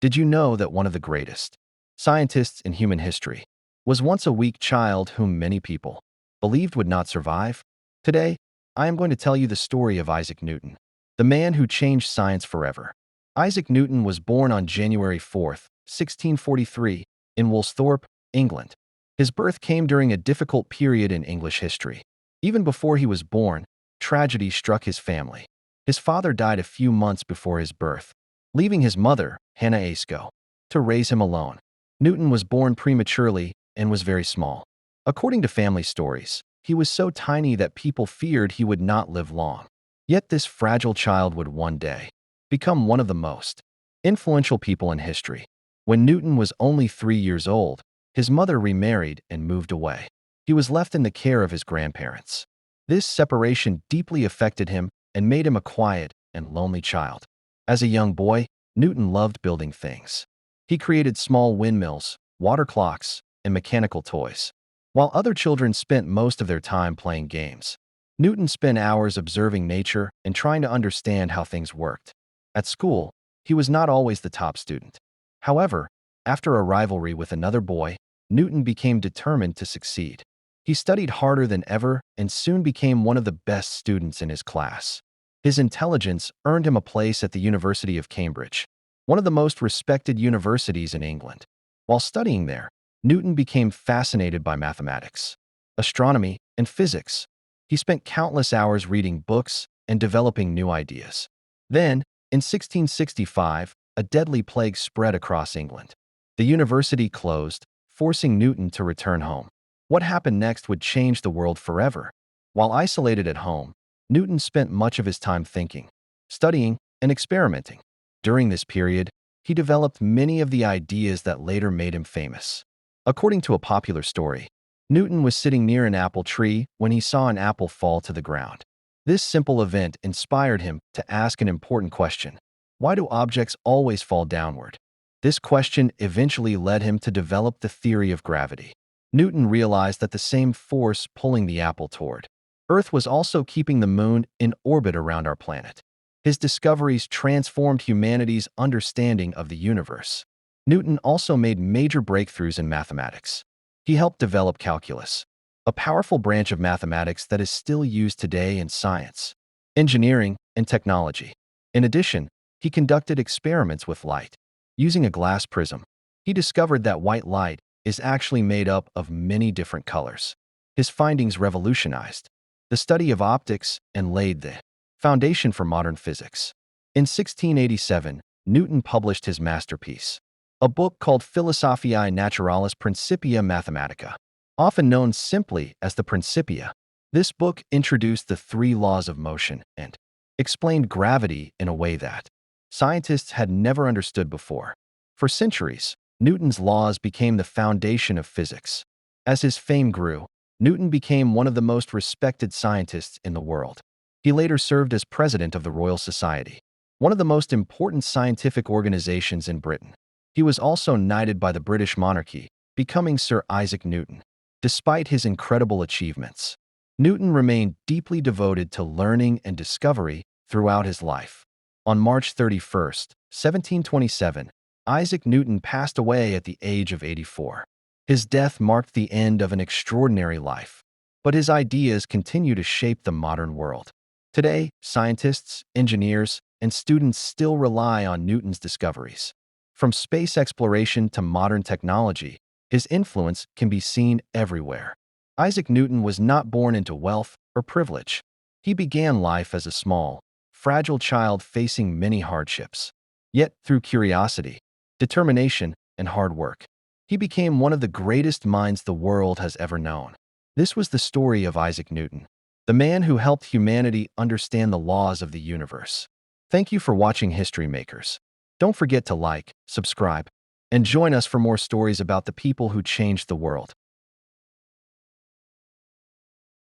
Did you know that one of the greatest scientists in human history was once a weak child whom many people believed would not survive? Today, I am going to tell you the story of Isaac Newton, the man who changed science forever. Isaac Newton was born on January 4th, 1643, in Woolsthorpe, England. His birth came during a difficult period in English history. Even before he was born, tragedy struck his family. His father died a few months before his birth, leaving his mother, Hannah Ayscough, to raise him alone. Newton was born prematurely and was very small. According to family stories, he was so tiny that people feared he would not live long. Yet this fragile child would one day become one of the most influential people in history. When Newton was only 3 years old, his mother remarried and moved away. He was left in the care of his grandparents. This separation deeply affected him and made him a quiet and lonely child. As a young boy, Newton loved building things. He created small windmills, water clocks, and mechanical toys. While other children spent most of their time playing games, Newton spent hours observing nature and trying to understand how things worked. At school, he was not always the top student. However, after a rivalry with another boy, Newton became determined to succeed. He studied harder than ever and soon became one of the best students in his class. His intelligence earned him a place at the University of Cambridge, one of the most respected universities in England. While studying there, Newton became fascinated by mathematics, astronomy, and physics. He spent countless hours reading books and developing new ideas. Then, in 1665, a deadly plague spread across England. The university closed, forcing Newton to return home. What happened next would change the world forever. While isolated at home, Newton spent much of his time thinking, studying, and experimenting. During this period, he developed many of the ideas that later made him famous. According to a popular story, Newton was sitting near an apple tree when he saw an apple fall to the ground. This simple event inspired him to ask an important question: why do objects always fall downward? This question eventually led him to develop the theory of gravity. Newton realized that the same force pulling the apple toward Earth was also keeping the moon in orbit around our planet. His discoveries transformed humanity's understanding of the universe. Newton also made major breakthroughs in mathematics. He helped develop calculus, a powerful branch of mathematics that is still used today in science, engineering, and technology. In addition, he conducted experiments with light. Using a glass prism, he discovered that white light is actually made up of many different colors. His findings revolutionized the study of optics and laid the foundation for modern physics. In 1687, Newton published his masterpiece, a book called Philosophiae Naturalis Principia Mathematica, often known simply as the Principia. This book introduced the three laws of motion and explained gravity in a way that scientists had never understood before. For centuries, Newton's laws became the foundation of physics. As his fame grew, Newton became one of the most respected scientists in the world. He later served as president of the Royal Society, one of the most important scientific organizations in Britain. He was also knighted by the British monarchy, becoming Sir Isaac Newton. Despite his incredible achievements, Newton remained deeply devoted to learning and discovery throughout his life. On March 31st, 1727, Isaac Newton passed away at the age of 84. His death marked the end of an extraordinary life, but his ideas continue to shape the modern world. Today, scientists, engineers, and students still rely on Newton's discoveries. From space exploration to modern technology, his influence can be seen everywhere. Isaac Newton was not born into wealth or privilege. He began life as a small, fragile child facing many hardships. Yet, through curiosity, determination, and hard work, he became one of the greatest minds the world has ever known. This was the story of Isaac Newton, the man who helped humanity understand the laws of the universe. Thank you for watching History Makers. Don't forget to like, subscribe, and join us for more stories about the people who changed the world.